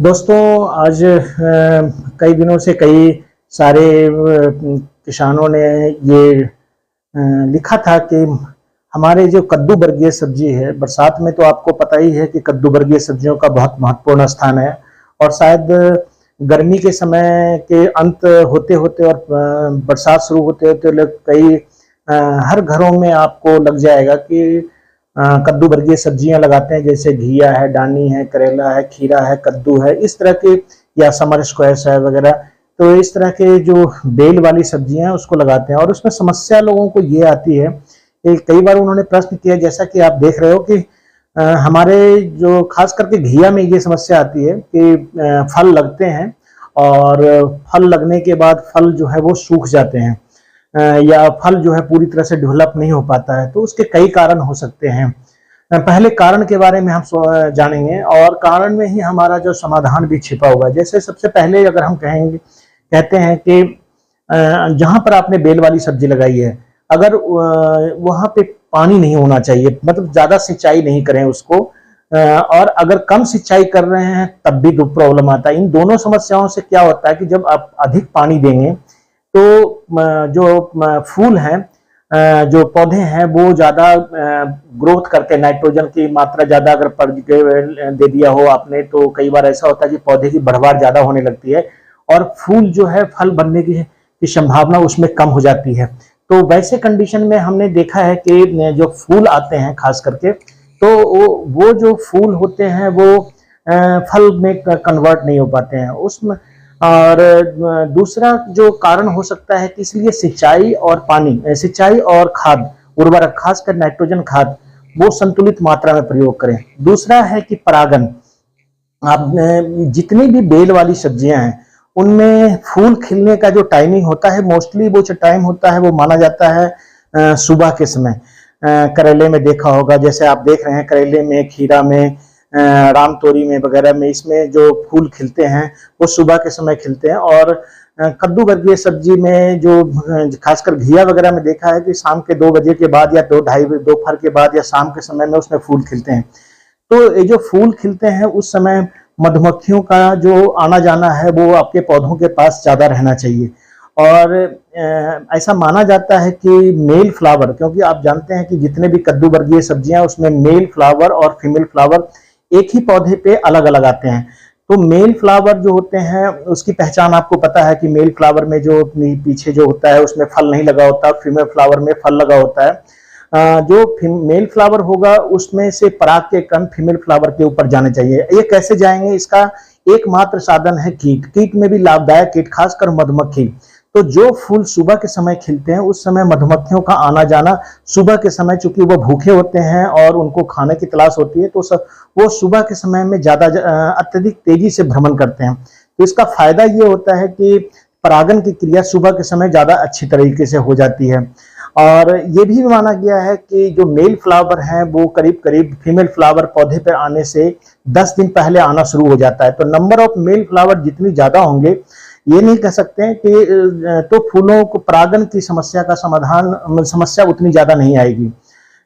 दोस्तों आज कई दिनों से कई सारे किसानों ने ये लिखा था कि हमारे जो कद्दू वर्गीय सब्जी है, बरसात में तो आपको पता ही है कि कद्दू वर्गीय सब्जियों का बहुत महत्वपूर्ण स्थान है। और शायद गर्मी के समय के अंत होते होते और बरसात शुरू होते होते लोग कई हर घरों में आपको लग जाएगा कि कद्दू वर्गीय सब्जियां लगाते हैं, जैसे घिया है, डानी है, करेला है, खीरा है, कद्दू है, इस तरह के, या समर स्क्वैश है वगैरह। तो इस तरह के जो बेल वाली सब्जियां हैं उसको लगाते हैं। और उसमें समस्या लोगों को ये आती है कि कई बार उन्होंने प्रश्न किया, जैसा कि आप देख रहे हो कि हमारे जो खास करके घिया में ये समस्या आती है कि फल लगते हैं और फल लगने के बाद फल जो है वो सूख जाते हैं, या फल जो है पूरी तरह से डेवलप नहीं हो पाता है। तो उसके कई कारण हो सकते हैं। पहले कारण के बारे में हम जानेंगे और कारण में ही हमारा जो समाधान भी छिपा हुआ है। जैसे सबसे पहले अगर हम कहते हैं कि जहां पर आपने बेल वाली सब्जी लगाई है, अगर वहां पे पानी नहीं होना चाहिए, मतलब ज्यादा सिंचाई नहीं करें उसको, और अगर कम सिंचाई कर रहे हैं तब भी प्रॉब्लम आता है। इन दोनों समस्याओं से क्या होता है कि जब आप अधिक पानी देंगे तो जो फूल हैं, जो पौधे हैं, वो ज्यादा ग्रोथ करते हैं। नाइट्रोजन की मात्रा ज्यादा अगर दे दिया हो आपने, तो कई बार ऐसा होता है कि पौधे की बढ़वार ज्यादा होने लगती है और फूल जो है फल बनने की संभावना उसमें कम हो जाती है। तो वैसे कंडीशन में हमने देखा है कि जो फूल आते हैं खास करके, तो वो जो फूल होते हैं वो फल में कन्वर्ट नहीं हो पाते हैं उसमें। और दूसरा जो कारण हो सकता है कि इसलिए सिंचाई और पानी, सिंचाई और खाद, उर्वरक, खासकर नाइट्रोजन खाद, वो संतुलित मात्रा में प्रयोग करें। दूसरा है कि परागन। आप जितनी भी बेल वाली सब्जियां हैं उनमें फूल खिलने का जो टाइमिंग होता है, मोस्टली वो जो टाइम होता है वो माना जाता है सुबह के समय। करेले में देखा होगा, जैसे आप देख रहे हैं, करेले में, खीरा में, राम तोरी में वगैरह में, इसमें जो फूल खिलते हैं वो सुबह के समय खिलते हैं। और कद्दू वर्गीय सब्जी में जो खासकर घिया वगैरह में देखा है कि शाम के 2 बजे के बाद या 2-2:30 दोपहर के बाद या शाम के समय में उसमें फूल खिलते हैं। तो ये जो फूल खिलते हैं उस समय मधुमक्खियों का जो आना जाना है वो आपके पौधों के पास ज्यादा रहना चाहिए। और ऐसा माना जाता है कि मेल फ्लावर, क्योंकि आप जानते हैं कि जितने भी कद्दू वर्गीय सब्जियां उसमें मेल फ्लावर और फीमेल फ्लावर एक ही पौधे पे अलग अलग आते हैं। तो मेल फ्लावर जो होते हैं उसकी पहचान आपको पता है कि मेल फ्लावर में जो पीछे जो होता है उसमें फल नहीं लगा होता, फीमेल फ्लावर में फल लगा होता है। जो मेल फ्लावर होगा उसमें से पराग के कण फीमेल फ्लावर के ऊपर जाने चाहिए। ये कैसे जाएंगे? इसका एकमात्र साधन है कीट। कीट में भी लाभदायक कीट, खासकर मधुमक्खी। तो जो फूल सुबह के समय खिलते हैं उस समय मधुमक्खियों का आना जाना सुबह के समय, चूंकि वो भूखे होते हैं और उनको खाने की तलाश होती है, तो वो सुबह के समय में ज्यादा अत्यधिक तेजी से भ्रमण करते हैं। तो इसका फायदा ये होता है कि परागन की क्रिया सुबह के समय ज्यादा अच्छी तरीके से हो जाती है। और ये भी माना गया है कि जो मेल फ्लावर हैं वो करीब करीब फीमेल फ्लावर पौधे पर आने से 10 दिन पहले आना शुरू हो जाता है। तो नंबर ऑफ मेल फ्लावर जितनी ज्यादा होंगे, ये नहीं कह सकते हैं कि तो फूलों को परागन की समस्या का समस्या उतनी ज्यादा नहीं आएगी,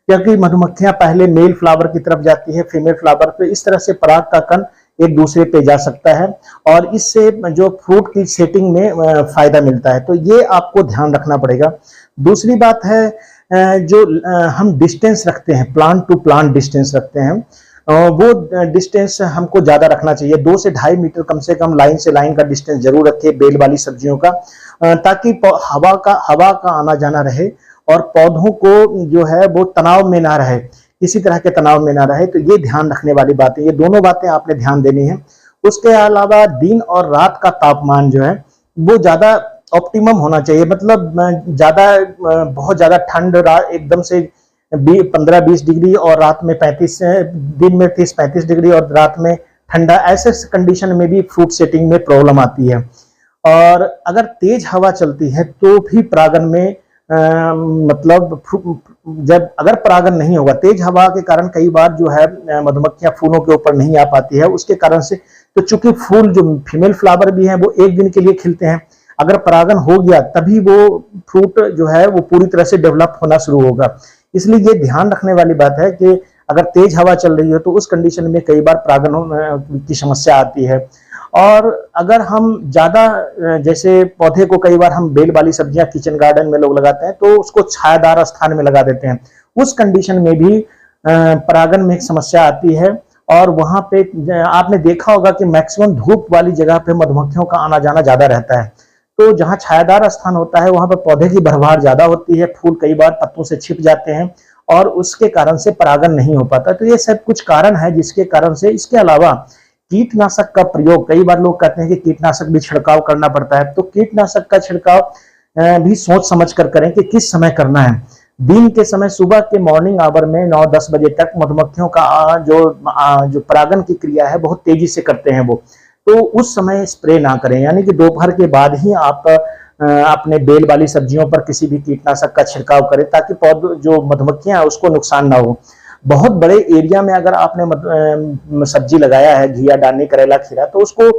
क्योंकि मधुमक्खियां पहले मेल फ्लावर की तरफ जाती है, फीमेल फ्लावर पे। इस तरह से पराग का कण एक दूसरे पे जा सकता है और इससे जो फ्रूट की सेटिंग में फायदा मिलता है। तो ये आपको ध्यान रखना पड़ेगा। दूसरी बात है, जो हम डिस्टेंस रखते हैं, प्लांट टू प्लांट डिस्टेंस रखते हैं, वो डिस्टेंस हमको ज्यादा रखना चाहिए। 2 से 2.5 मीटर कम से कम लाइन से लाइन का डिस्टेंस जरूर रखें बेल वाली सब्जियों का, ताकि हवा का आना जाना रहे और पौधों को जो है वो तनाव में ना रहे, किसी तरह के तनाव में ना रहे। तो ये ध्यान रखने वाली बातें, ये दोनों बातें आपने ध्यान देनी है। उसके अलावा दिन और रात का तापमान जो है वो ज्यादा ऑप्टिमम होना चाहिए। मतलब बहुत ज्यादा ठंड एकदम से 15-20 डिग्री और रात में 35, दिन में 30-35 डिग्री और रात में ठंडा, ऐसे कंडीशन में भी फ्रूट सेटिंग में प्रॉब्लम आती है। और अगर तेज हवा चलती है तो भी परागन में मतलब जब अगर परागन नहीं होगा, तेज हवा के कारण कई बार जो है मधुमक्खियां फूलों के ऊपर नहीं आ पाती है, उसके कारण से। तो चूंकि फूल जो फीमेल फ्लावर भी है वो एक दिन के लिए खिलते हैं, अगर परागन हो गया तभी वो फ्रूट जो है वो पूरी तरह से डेवलप होना शुरू होगा। इसलिए ये ध्यान रखने वाली बात है कि अगर तेज हवा चल रही है तो उस कंडीशन में कई बार परागन की समस्या आती है। और अगर हम ज़्यादा जैसे पौधे को कई बार हम बेल वाली सब्जियां किचन गार्डन में लोग लगाते हैं तो उसको छायादार स्थान में लगा देते हैं, उस कंडीशन में भी परागण में एक समस्या आती है। और वहां पे आपने देखा होगा कि मैक्सिमम धूप वाली जगह पे मधुमक्खियों का आना जाना ज्यादा रहता है, तो जहां छायादार स्थान होता है वहां पर पौधे की भरमार ज्यादा होती है, फूल कई बार पत्तों से छिप जाते हैं और उसके कारण से परागण नहीं हो पाता। तो ये सब कुछ कारण है जिसके कारण से। इसके अलावा कीटनाशक का प्रयोग, कई बार लोग कहते हैं कि कीटनाशक भी छिड़काव करना पड़ता है, तो कीटनाशक का छिड़काव भी सोच समझ कर करें कि किस समय करना है। दिन के समय सुबह के मॉर्निंग आवर में 9-10 बजे तक मधुमक्खियों का जो परागण की क्रिया है बहुत तेजी से करते हैं वो, तो उस समय स्प्रे ना करें, यानी कि दोपहर के बाद ही आप अपने बेल वाली सब्जियों पर किसी भी कीटनाशक का छिड़काव करें ताकि पौधों जो मधुमक्खियां हैं उसको नुकसान ना हो। बहुत बड़े एरिया में अगर आपने सब्जी लगाया है, घिया, डानी, करेला, खीरा, तो उसको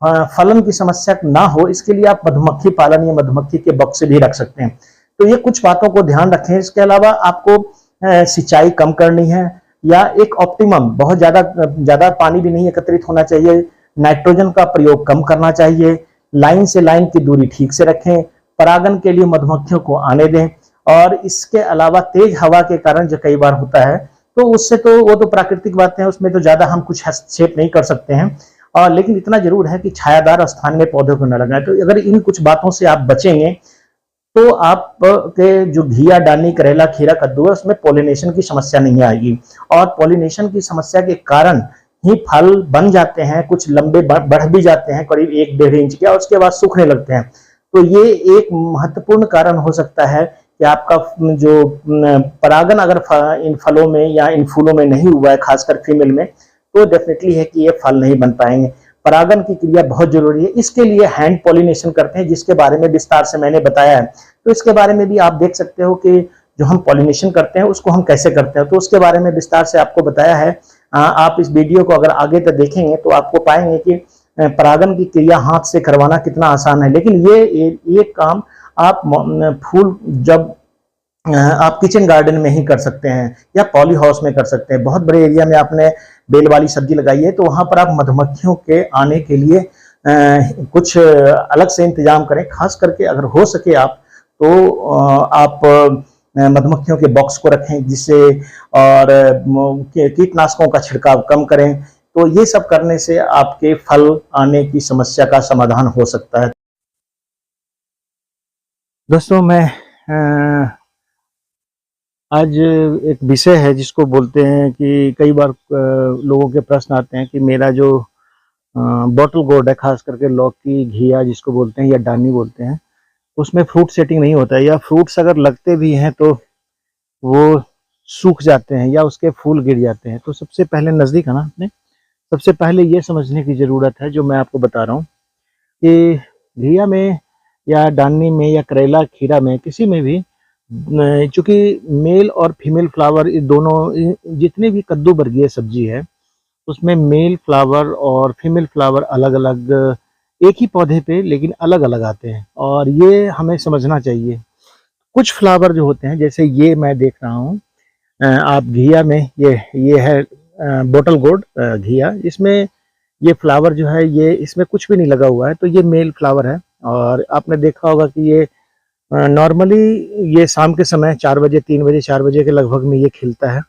फलन की समस्या ना हो इसके लिए आप मधुमक्खी पालन या मधुमक्खी के बक्से भी रख सकते हैं। तो ये कुछ बातों को ध्यान रखें। इसके अलावा आपको सिंचाई कम करनी है या एक ऑप्टिमम, बहुत ज्यादा पानी भी नहीं एकत्रित होना चाहिए, नाइट्रोजन का प्रयोग कम करना चाहिए, लाइन से लाइन की दूरी ठीक से रखें, परागण के लिए मधुमक्खियों को आने दें। और इसके अलावा तेज हवा के कारण जो कई बार होता है तो उससे तो वो तो प्राकृतिक बातें हैं, उसमें तो ज्यादा हम कुछ हस्तक्षेप नहीं कर सकते हैं। और लेकिन इतना जरूर है कि छायादार स्थान में पौधों को न लगाएं। तो अगर इन कुछ बातों से आप बचेंगे तो आप के जो घिया, डानी, करेला, खीरा, कद्दू है उसमें पॉलिनेशन की समस्या नहीं आएगी। और पॉलिनेशन की समस्या के कारण ही फल बन जाते हैं, कुछ लंबे बढ़ भी जाते हैं करीब 1-1.5 इंच के, और उसके बाद सूखने लगते हैं। तो ये एक महत्वपूर्ण कारण हो सकता है कि आपका जो परागण अगर इन फलों में या इन फूलों में नहीं हुआ है, खासकर फीमेल में, तो डेफिनेटली है कि ये फल नहीं बन पाएंगे। परागण की क्रिया बहुत जरूरी है। इसके लिए हैंड पॉलिनेशन करते हैं जिसके बारे में विस्तार से मैंने बताया है, तो इसके बारे में भी आप देख सकते हो कि जो हम पॉलिनेशन करते हैं उसको हम कैसे करते हैं, तो उसके बारे में विस्तार से आपको बताया है। आप इस वीडियो को अगर आगे तक देखेंगे तो आपको पाएंगे कि परागण की क्रिया हाथ से करवाना कितना आसान है। लेकिन ये काम आप फूल जब आप किचन गार्डन में ही कर सकते हैं या पॉली हाउस में कर सकते हैं। बहुत बड़े एरिया में आपने बेल वाली सब्जी लगाई है तो वहां पर आप मधुमक्खियों के आने के लिए कुछ अलग से इंतजाम करें। खास करके अगर हो सके आप तो आप मधुमक्खियों के बॉक्स को रखें जिससे, और कीटनाशकों का छिड़काव कम करें। तो ये सब करने से आपके फल आने की समस्या का समाधान हो सकता है। दोस्तों, मैं आज एक विषय है जिसको बोलते हैं कि कई बार लोगों के प्रश्न आते हैं कि मेरा जो बॉटल गोर्ड है, खास करके लौकी, घिया जिसको बोलते हैं या डानी बोलते हैं, उसमें फ्रूट सेटिंग नहीं होता है, या फ्रूट्स अगर लगते भी हैं तो वो सूख जाते हैं या उसके फूल गिर जाते हैं। तो सबसे पहले नज़दीक है ना, अपने सबसे पहले ये समझने की ज़रूरत है जो मैं आपको बता रहा हूँ कि घिया में या डानी में या करेला, खीरा में, किसी में भी, चूंकि मेल और फीमेल फ्लावर दोनों, जितने भी कद्दू वर्गीय सब्जी है उसमें मेल फ्लावर और फीमेल फ्लावर अलग अलग, एक ही पौधे पे लेकिन अलग अलग आते हैं, और ये हमें समझना चाहिए। कुछ फ्लावर जो होते हैं, जैसे ये मैं देख रहा हूँ आप घिया में, ये है बोटल गोर्ड घिया, इसमें ये फ्लावर जो है ये इसमें कुछ भी नहीं लगा हुआ है, तो ये मेल फ्लावर है। और आपने देखा होगा कि ये नॉर्मली ये शाम के समय 4 बजे, 3 बजे, 4 बजे के लगभग में ये खिलता है,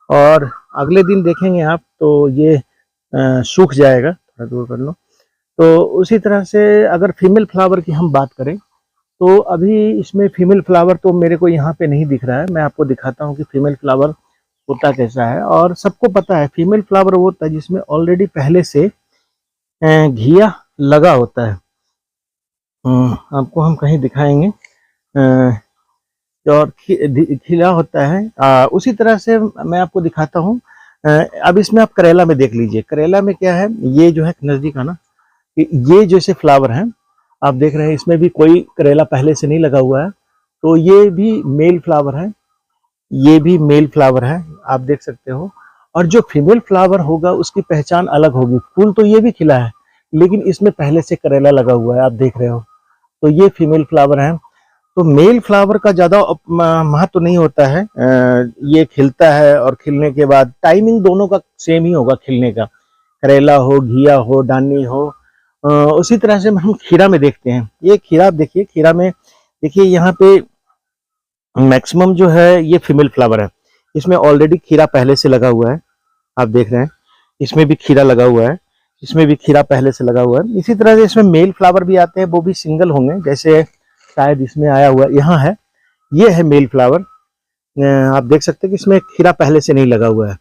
और अगले दिन देखेंगे आप तो ये सूख जाएगा। थोड़ा दूर कर लो। तो उसी तरह से अगर फीमेल फ्लावर की हम बात करें तो अभी इसमें फीमेल फ्लावर तो मेरे को यहाँ पे नहीं दिख रहा है। मैं आपको दिखाता हूँ कि फीमेल फ्लावर होता कैसा है। और सबको पता है फीमेल फ्लावर वो होता है जिसमें ऑलरेडी पहले से घिया लगा होता है। आपको हम कहीं दिखाएंगे और खिला होता है। उसी तरह से मैं आपको दिखाता हूँ। अब इसमें आप करेला में देख लीजिए, करेला में क्या है, ये जो है नजदीक है ना, ये जैसे फ्लावर हैं आप देख रहे हैं, इसमें भी कोई करेला पहले से नहीं लगा हुआ है, तो ये भी मेल फ्लावर है, ये भी मेल फ्लावर है, आप देख सकते हो। और जो फीमेल फ्लावर होगा उसकी पहचान अलग होगी। फूल तो ये भी खिला है लेकिन इसमें पहले से करेला लगा हुआ है, आप देख रहे हो, तो ये फीमेल फ्लावर है। तो मेल फ्लावर का ज्यादा महत्व नहीं होता है। ये खिलता है और खिलने के बाद टाइमिंग दोनों का सेम ही होगा खिलने का, करेला हो, घिया हो, डानी हो। उसी तरह से हम खीरा में देखते हैं। ये खीरा आप देखिए, खीरा में देखिए यहाँ पे मैक्सिमम जो है ये फीमेल फ्लावर है। इसमें ऑलरेडी खीरा पहले से लगा हुआ है, आप देख रहे हैं। इसमें भी खीरा लगा हुआ है, इसमें भी खीरा पहले से लगा हुआ है। इसी तरह से इसमें मेल फ्लावर भी आते हैं, वो भी सिंगल होंगे, जैसे शायद इसमें आया हुआ यहाँ है, ये है मेल फ्लावर। आप देख सकते हैं कि इसमें खीरा पहले से नहीं लगा हुआ है।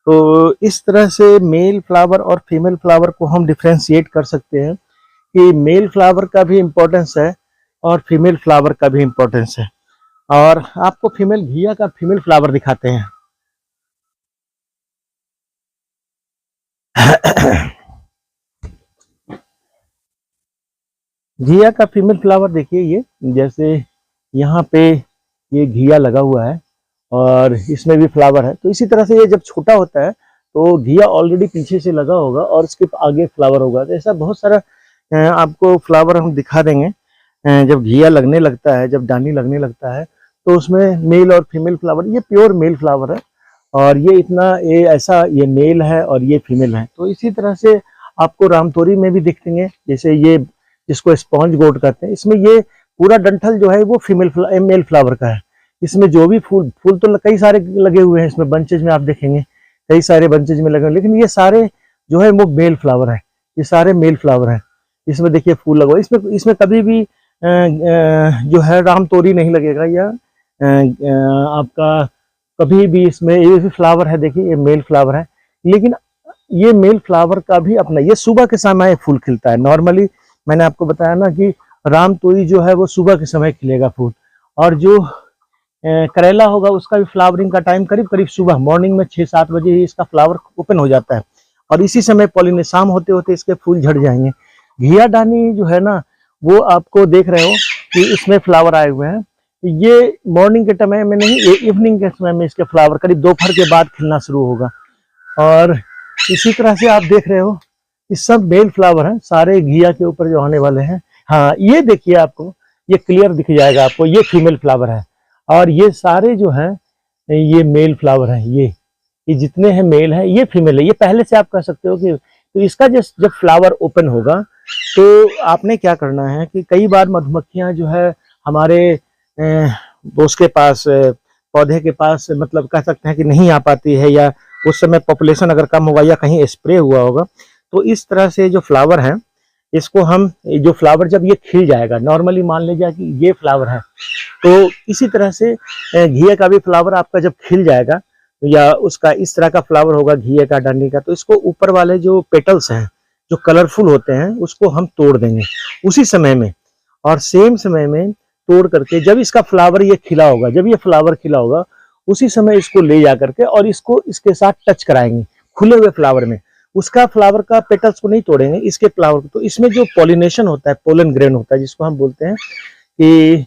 तो इस तरह से मेल फ्लावर और फीमेल फ्लावर को हम डिफ्रेंशिएट कर सकते हैं कि मेल फ्लावर का भी इम्पोर्टेंस है और फीमेल फ्लावर का भी इम्पोर्टेंस है। और आपको फीमेल घिया का फीमेल फ्लावर दिखाते हैं। घिया का फीमेल फ्लावर देखिए, ये जैसे यहाँ पे ये घिया लगा हुआ है और इसमें भी फ्लावर है। तो इसी तरह से ये जब छोटा होता है तो घिया ऑलरेडी पीछे से लगा होगा और इसके आगे फ्लावर होगा। तो ऐसा बहुत सारा आपको फ्लावर हम दिखा देंगे। जब घिया लगने लगता है, जब डानी लगने लगता है, तो उसमें मेल और फीमेल फ्लावर, ये प्योर मेल फ्लावर है और ये इतना ये ऐसा ये मेल है और ये फीमेल है। तो इसी तरह से आपको रामतोरी में भी दिखेंगे, जैसे ये जिसको स्पॉन्ज गोट कहते हैं, इसमें ये पूरा डंठल जो है वो मेल फ्लावर का है। इसमें जो भी फूल तो कई सारे लगे हुए हैं, इसमें बंचेज में आप देखेंगे कई सारे बंचेज में लगे हुए, लेकिन ये सारे जो है वो मेल फ्लावर है, ये सारे मेल फ्लावर हैं। इसमें देखिए फूल लगा हुआ, इसमें कभी भी जो है रामतोरी नहीं लगेगा या आपका कभी भी इसमें, ये भी फ्लावर है देखिए, ये मेल फ्लावर है। लेकिन ये मेल फ्लावर का भी अपना, ये सुबह के समय फूल खिलता है। नॉर्मली मैंने आपको बताया ना कि रामतोरी जो है वो सुबह के समय खिलेगा फूल, और जो करेला होगा उसका भी फ्लावरिंग का टाइम करीब करीब सुबह मॉर्निंग में 6-7 बजे ही इसका फ्लावर ओपन हो जाता है और इसी समय पॉलिनेशन शाम होते होते इसके फूल झड़ जाएंगे। घिया डानी जो है ना, वो आपको देख रहे हो कि इसमें फ्लावर आए हुए हैं। ये मॉर्निंग के समय में नहीं, ये इवनिंग के समय में इसके फ्लावर करीब दोपहर के बाद खिलना शुरू होगा। और इसी तरह से आप देख रहे हो ये सब मेल फ्लावर हैं, सारे घिया के ऊपर जो आने वाले हैं। हाँ, ये देखिए, आपको ये क्लियर दिख जाएगा आपको, ये फीमेल फ्लावर है और ये सारे जो हैं ये मेल फ्लावर हैं। ये जितने हैं मेल हैं, ये फीमेल है। ये पहले से आप कह सकते हो कि तो इसका जब फ्लावर ओपन होगा तो आपने क्या करना है कि कई बार मधुमक्खियां जो है हमारे उसके पास पौधे के पास, मतलब कह सकते हैं कि नहीं आ पाती है, या उस समय पॉपुलेशन अगर कम होगा या कहीं स्प्रे हुआ होगा, तो इस तरह से जो फ्लावर है इसको हम, जो फ्लावर जब ये खिल जाएगा, नॉर्मली मान लीजिए कि ये फ्लावर है, तो इसी तरह से घिया का भी फ्लावर आपका जब खिल जाएगा या उसका इस तरह का फ्लावर होगा घिया का डांडी का, तो इसको ऊपर वाले जो पेटल्स हैं जो कलरफुल होते हैं उसको हम तोड़ देंगे उसी समय में, और सेम समय में तोड़ करके जब इसका फ्लावर ये खिला होगा, जब ये फ्लावर खिला होगा उसी समय इसको ले जा करके और इसको इसके साथ टच कराएंगे खुले हुए फ्लावर में। उसका फ्लावर का पेटल्स को नहीं तोड़ेंगे, इसके फ्लावर को। तो इसमें जो पॉलिनेशन होता है, पोलन ग्रेन होता है, जिसको हम बोलते हैं कि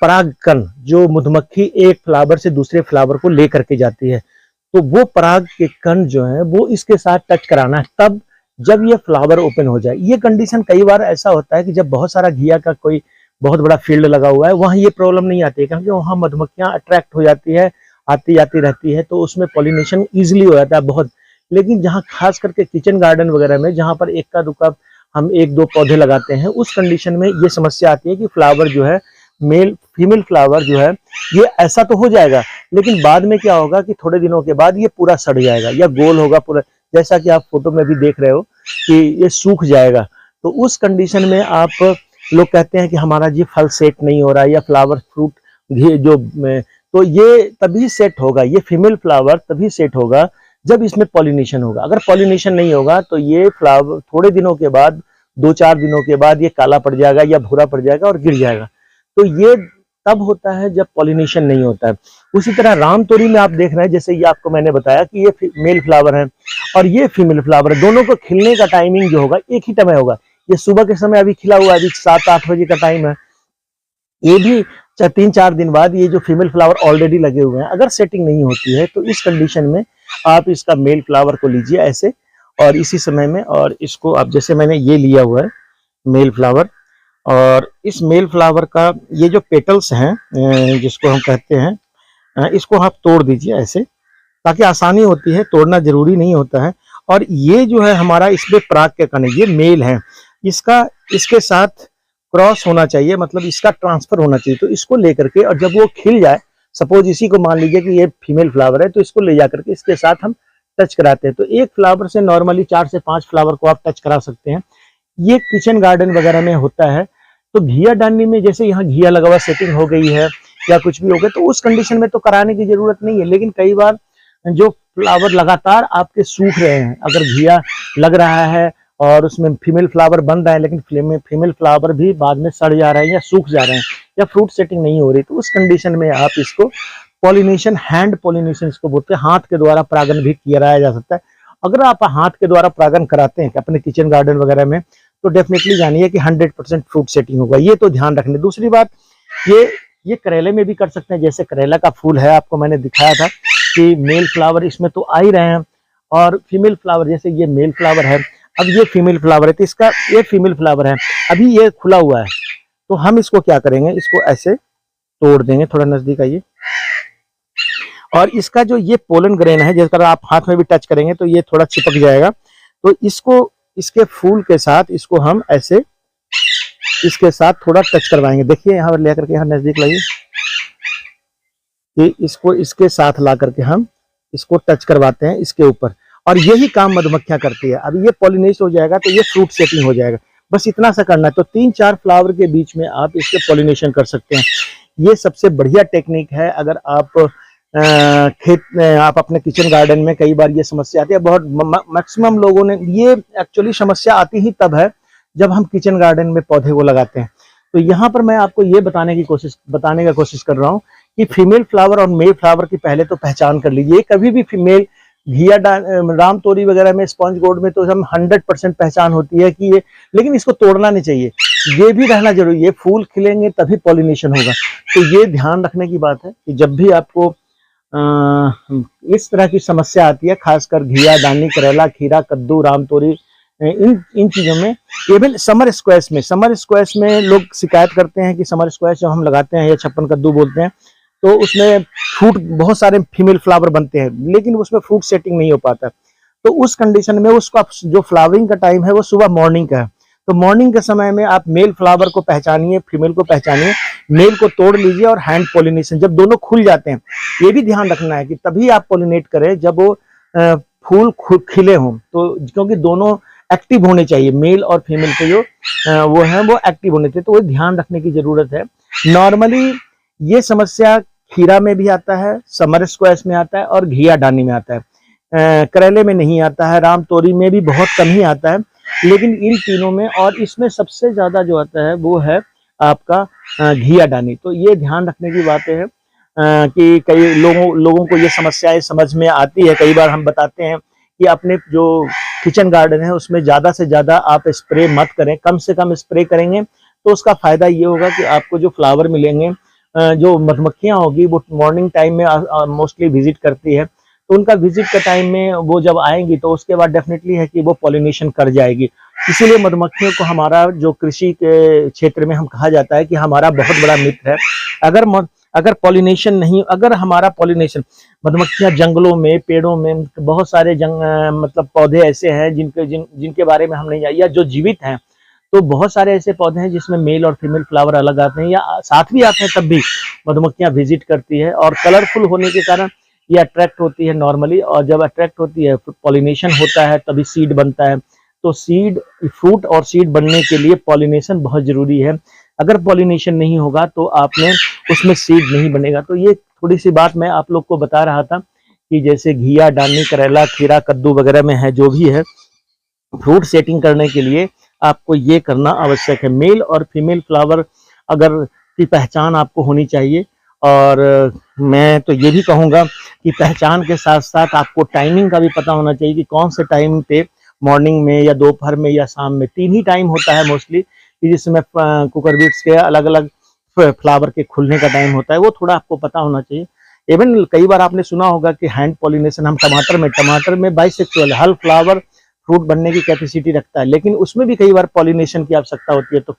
परागकण, जो मधुमक्खी एक फ्लावर से दूसरे फ्लावर को ले करके जाती है, तो वो पराग के कण जो है वो इसके साथ टच कराना है, तब जब ये फ्लावर ओपन हो जाए। ये कंडीशन कई बार ऐसा होता है कि जब बहुत सारा घिया का कोई बहुत बड़ा फील्ड लगा हुआ है, वहाँ ये प्रॉब्लम नहीं आती है, क्योंकि वहाँ मधुमक्खियां अट्रैक्ट हो जाती है, आती जाती रहती है, तो उसमें पॉलिनेशन ईजिली हो जाता है बहुत। लेकिन जहाँ खास करके किचन गार्डन वगैरह में, जहाँ पर इक्का दुक्का हम 1-2 पौधे लगाते हैं, उस कंडीशन में ये समस्या आती है कि फ्लावर जो है, मेल फीमेल फ्लावर जो है, ये ऐसा तो हो जाएगा, लेकिन बाद में क्या होगा कि थोड़े दिनों के बाद ये पूरा सड़ जाएगा या गोल होगा पूरा, जैसा कि आप फोटो में भी देख रहे हो कि ये सूख जाएगा। तो उस कंडीशन में आप लोग कहते हैं कि हमारा ये फल सेट नहीं हो रहा है या फ्लावर फ्रूट घी जो, तो ये तभी सेट होगा, ये फीमेल फ्लावर तभी सेट होगा जब इसमें पॉलिनेशन होगा। अगर पॉलिनेशन नहीं होगा तो ये फ्लावर थोड़े दिनों के बाद, 2-4 दिनों के बाद ये काला पड़ जाएगा या भूरा पड़ जाएगा और गिर जाएगा। तो ये तब होता है जब पॉलिनेशन नहीं होता है। उसी तरह रामतोरी में आप देख रहे हैं, जैसे ये आपको मैंने बताया कि ये मेल फ्लावर है और ये फीमेल फ्लावर है, दोनों को खिलने का टाइमिंग जो होगा एक ही समय होगा। ये सुबह के समय अभी खिला हुआ है, अभी 7-8 बजे का टाइम है। ये भी 3-4 दिन बाद ये जो फीमेल फ्लावर ऑलरेडी लगे हुए हैं, अगर सेटिंग नहीं होती है तो इस कंडीशन में आप इसका मेल फ्लावर को लीजिए ऐसे, और इसी समय में, और इसको आप, जैसे मैंने ये लिया हुआ है मेल फ्लावर, और इस मेल फ्लावर का ये जो पेटल्स हैं जिसको हम कहते हैं, इसको आप तोड़ दीजिए ऐसे, ताकि आसानी होती है, तोड़ना जरूरी नहीं होता है। और ये जो है हमारा इसमें पराग के कण, ये मेल है, इसका इसके साथ क्रॉस होना चाहिए, मतलब इसका ट्रांसफर होना चाहिए। तो इसको लेकर के, और जब वो खिल जाए, सपोज इसी को मान लीजिए कि ये फीमेल फ्लावर है, तो इसको ले जाकर के इसके साथ हम टच कराते हैं। तो एक फ्लावर से नॉर्मली 4 से 5 फ्लावर को आप टच करा सकते हैं। ये किचन गार्डन वगैरह में होता है। तो घिया डालने में, जैसे यहाँ घिया लगा हुआ सेटिंग हो गई है या कुछ भी हो गया, तो उस कंडीशन में तो कराने की जरूरत नहीं है। लेकिन कई बार जो फ्लावर लगातार आपके सूख रहे हैं, अगर घिया लग रहा है और उसमें फीमेल फ्लावर बन रहा है, लेकिन फीमेल फ्लावर भी बाद में सड़ जा रहे हैं या सूख जा रहे हैं या फ्रूट सेटिंग नहीं हो रही, तो उस कंडीशन में आप इसको पॉलिनेशन, हैंड पॉलिनेशन इसको बोलते हैं, हाथ के द्वारा परागन भी कराया जा सकता है। अगर आप हाथ के द्वारा परागन कराते हैं अपने किचन गार्डन वगैरह में, तो डेफिनेटली जानिए कि 100% फ्रूट सेटिंग होगा। ये तो ध्यान रखने। दूसरी बात, ये करेले में भी कर सकते हैं। जैसे करेला का फूल है, आपको मैंने दिखाया था कि मेल फ्लावर इसमें तो आ ही रहे हैं, और फीमेल फ्लावर, जैसे ये मेल फ्लावर है, अब ये फीमेल फ्लावर है, तो इसका ये फीमेल फ्लावर है, अभी ये खुला हुआ है। तो हम इसको क्या करेंगे, इसको ऐसे तोड़ देंगे, थोड़ा नजदीक आइए, और इसका जो ये पोलन ग्रेन है, जैसे आप हाथ में भी टच करेंगे तो ये थोड़ा चिपक जाएगा। तो इसको, इसके फूल के साथ इसको हम ऐसे इसके साथ थोड़ा टच करवाएंगे। देखिए यहाँ पर लेकर के, यहाँ नजदीक लाइए, ये इसको इसके साथ ला करके हम इसको टच करवाते हैं इसके ऊपर, और यही काम मधुमक्खियां करती है। अभी ये पॉलिनेट हो जाएगा तो ये फ्रूट सेटिंग हो जाएगा। बस इतना सा करना है। तो 3-4 फ्लावर के बीच में आप इसके पॉलिनेशन कर सकते हैं। ये सबसे बढ़िया टेक्निक है। अगर आप खेत में, आप अपने किचन गार्डन में, कई बार ये समस्या आती है, बहुत मैक्सिमम लोगों ने, ये एक्चुअली समस्या आती ही तब है जब हम किचन गार्डन में पौधे को लगाते हैं। तो यहाँ पर मैं आपको ये बताने का कोशिश कर रहा हूँ कि फीमेल फ्लावर और मेल फ्लावर की पहले तो पहचान कर लीजिए। कभी भी फीमेल घिया, राम तोरी वगैरह में, स्पॉन्ज गोल्ड में तो हम 100% पहचान होती है कि ये, लेकिन इसको तोड़ना नहीं चाहिए, ये भी रहना जरूरी है। फूल खिलेंगे तभी पॉलिनेशन होगा। तो ये ध्यान रखने की बात है कि जब भी आपको इस तरह की समस्या आती है, खासकर घिया, दानी, करेला, खीरा, कद्दू, राम तोरी, इन चीजों में, इवन समर स्क्वैश में लोग शिकायत करते हैं कि समर स्क्वैश जब हम लगाते हैं, या छप्पन कद्दू बोलते हैं, तो उसमें फ्रूट, बहुत सारे फीमेल फ्लावर बनते हैं, लेकिन उसमें फ्रूट सेटिंग नहीं हो पाता। तो उस कंडीशन में उसका जो फ्लावरिंग का टाइम है वो सुबह मॉर्निंग का है। तो मॉर्निंग के समय में आप मेल फ्लावर को पहचानिए, फीमेल को पहचानिए, मेल को तोड़ लीजिए, और हैंड पॉलिनेशन, जब दोनों खुल जाते हैं, ये भी ध्यान रखना है कि तभी आप पॉलिनेट करें जब वो फूल खिले हों। तो क्योंकि दोनों एक्टिव होने चाहिए, मेल और फीमेल के जो वो हैं वो एक्टिव होने चाहिए। तो वो ध्यान रखने की जरूरत है। नॉर्मली ये समस्या खीरा में भी आता है, समर स्क्वैश में आता है, और घिया डानी में आता है। करेले में नहीं आता है, राम तोरी में भी बहुत कम ही आता है, लेकिन इन तीनों में, और इसमें सबसे ज्यादा जो आता है वो है आपका घिया डानी। तो ये ध्यान रखने की बातें हैं कि कई लोगों को ये समस्याएं समझ में आती है। कई बार हम बताते हैं कि अपने जो किचन गार्डन है उसमें ज्यादा से ज्यादा आप स्प्रे मत करें, कम से कम स्प्रे करेंगे तो उसका फायदा ये होगा कि आपको जो फ्लावर मिलेंगे, जो मधुमक्खियां होगी वो मॉर्निंग टाइम में मोस्टली विजिट करती है, तो उनका विजिट का टाइम में वो जब आएंगी तो उसके बाद डेफिनेटली है कि वो पॉलिनेशन कर जाएगी। इसीलिए मधुमक्खियों को हमारा जो कृषि के क्षेत्र में हम कहा जाता है कि हमारा बहुत बड़ा मित्र है। अगर पॉलिनेशन नहीं, अगर हमारा पॉलिनेशन, मधुमक्खियां जंगलों में, पेड़ों में, बहुत सारे मतलब पौधे ऐसे हैं जिनके बारे में हम नहीं जानते, या जो जीवित हैं, तो बहुत सारे ऐसे पौधे हैं जिसमें मेल और फीमेल फ्लावर अलग आते हैं या साथ भी आते हैं, तब भी मधुमक्खियां विजिट करती है, और कलरफुल होने के कारण ये अट्रैक्ट होती है नॉर्मली। और जब अट्रैक्ट होती है, पॉलिनेशन होता है, तभी सीड बनता है। तो सीड, फ्रूट और सीड बनने के लिए पॉलिनेशन बहुत जरूरी है। अगर पॉलिनेशन नहीं होगा तो आपने उसमें सीड नहीं बनेगा। तो ये थोड़ी सी बात मैं आप लोग को बता रहा था कि जैसे घिया, डानी, करेला, खीरा, कद्दू वगैरह में है, जो भी है, फ्रूट सेटिंग करने के लिए आपको ये करना आवश्यक है। मेल और फीमेल फ्लावर अगर की पहचान आपको होनी चाहिए। और मैं तो ये भी कहूँगा कि पहचान के साथ साथ आपको टाइमिंग का भी पता होना चाहिए कि कौन से टाइम पे, मॉर्निंग में या दोपहर में या शाम में, 3 ही टाइम होता है मोस्टली, जिसमें कुकरबीट्स के अलग अलग फ्लावर के खुलने का टाइम होता है, वो थोड़ा आपको पता होना चाहिए। इवन कई बार आपने सुना होगा कि हैंड पॉलिनेशन हम टमाटर में बाइसेक्सुअल, हर फ्लावर फ्रूट बनने की कैपेसिटी रखता है, लेकिन उसमें भी कई बार पॉलिनेशन की आवश्यकता होती है। तो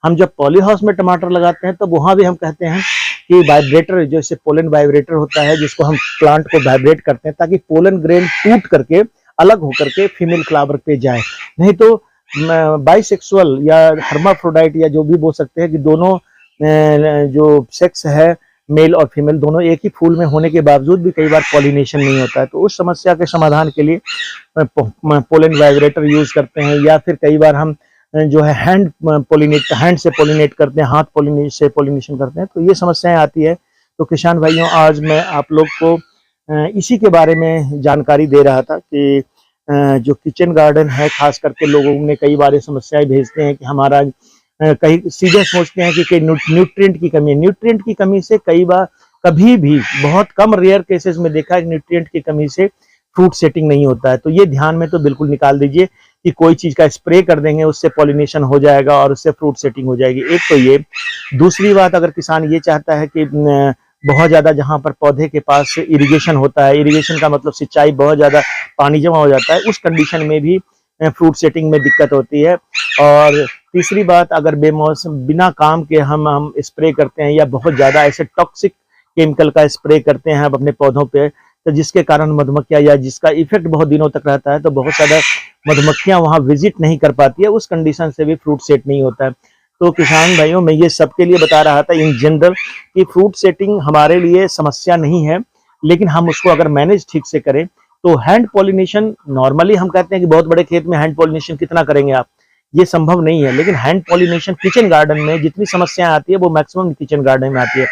हम जब पॉली हाउस में टमाटर लगाते हैं तो वहां भी हम कहते हैं कि वाइब्रेटर, जैसे पोलन वाइब्रेटर होता है, जिसको हम प्लांट को वाइब्रेट करते हैं ताकि पोलन ग्रेन टूट करके अलग होकर के फीमेल फ्लावर पे जाए। नहीं तो बाइसेक्सुअल या हर्माफ्रोडाइट या जो भी बोल सकते हैं कि दोनों जो सेक्स है मेल और फीमेल दोनों एक ही फूल में होने के बावजूद भी कई बार पॉलिनेशन नहीं होता है। तो उस समस्या के समाधान के लिए पोलन वाइब्रेटर यूज करते हैं, या फिर कई बार हम जो है हैंड से पोलिनेट करते हैं, हाथ से पोलिनेशन करते हैं, तो ये समस्याएं आती है। तो किसान भाइयों, आज मैं आप लोग को इसी के बारे में जानकारी दे रहा था कि जो किचन गार्डन है, खास करके लोगों ने कई बार समस्याएं भेजते हैं कि हमारा कई सीधे सोचते हैं कि न्यूट्रिएंट की कमी है। न्यूट्रिएंट की कमी से कई बार कभी भी बहुत कम रेयर केसेस में देखा है न्यूट्रिएंट की कमी से फ्रूट सेटिंग नहीं होता है। तो ये ध्यान में तो बिल्कुल निकाल दीजिए कि कोई चीज का स्प्रे कर देंगे उससे पॉलिनेशन हो जाएगा और उससे फ्रूट सेटिंग हो जाएगी। एक तो ये। दूसरी बात, अगर किसान ये चाहता है कि बहुत ज्यादा जहां पर पौधे के पास इरिगेशन होता है, इरिगेशन का मतलब सिंचाई, बहुत ज्यादा पानी जमा हो जाता है, उस कंडीशन में भी फ्रूट सेटिंग में दिक्कत होती है। और तीसरी बात, अगर बेमौसम बिना काम के हम स्प्रे करते हैं या बहुत ज्यादा ऐसे टॉक्सिक केमिकल का स्प्रे करते हैं अपने पौधों पे, तो जिसके कारण मधुमक्खियां, या जिसका इफेक्ट बहुत दिनों तक रहता है, तो बहुत ज्यादा मधुमक्खियां वहां विजिट नहीं कर पाती है, उस कंडीशन से भी फ्रूट सेट नहीं होता है। तो किसान भाइयों, मैं ये सबके लिए बता रहा था इन जनरल कि फ्रूट सेटिंग हमारे लिए समस्या नहीं है, लेकिन हम उसको अगर मैनेज ठीक से करें तो हैंड पॉलिनेशन, नॉर्मली हम कहते हैं कि बहुत बड़े खेत में हैंड पॉलिनेशन कितना करेंगे आप, ये संभव नहीं है। लेकिन हैंड पॉलिनेशन किचन गार्डन में जितनी समस्याएं आती है वो मैक्सिमम किचन गार्डन में आती है।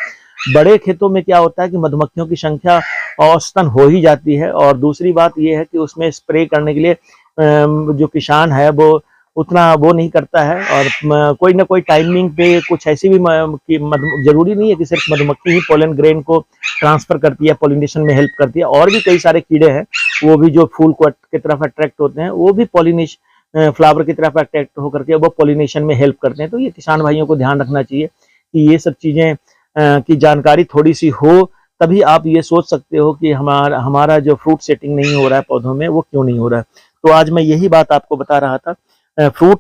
बड़े खेतों में क्या होता है कि मधुमक्खियों की संख्या औसतन हो ही जाती है, और दूसरी बात ये है कि उसमें स्प्रे करने के लिए जो किसान है वो उतना वो नहीं करता है, और कोई ना कोई टाइमिंग पे कुछ ऐसी भी जरूरी नहीं है कि सिर्फ मधुमक्खी ही पोलन ग्रेन को ट्रांसफर करती है, पॉलिनेशन में हेल्प करती है, और भी कई सारे कीड़े हैं वो भी जो फूल को की तरफ अट्रैक्ट होते हैं, वो भी पॉलिनेशन फ्लावर की तरफ अट्रैक्ट होकर के वो पॉलिनेशन में हेल्प करते हैं। तो ये किसान भाइयों को ध्यान रखना चाहिए कि ये सब चीजें की जानकारी थोड़ी सी हो, तभी आप ये सोच सकते हो कि हमारा जो फ्रूट सेटिंग नहीं हो रहा है पौधों में, वो क्यों नहीं हो रहा है। तो आज मैं यही बात आपको बता रहा था, फ्रूट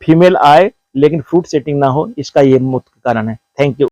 फीमेल आए लेकिन फ्रूट सेटिंग ना हो, इसका ये मुख्य कारण है। Thank you.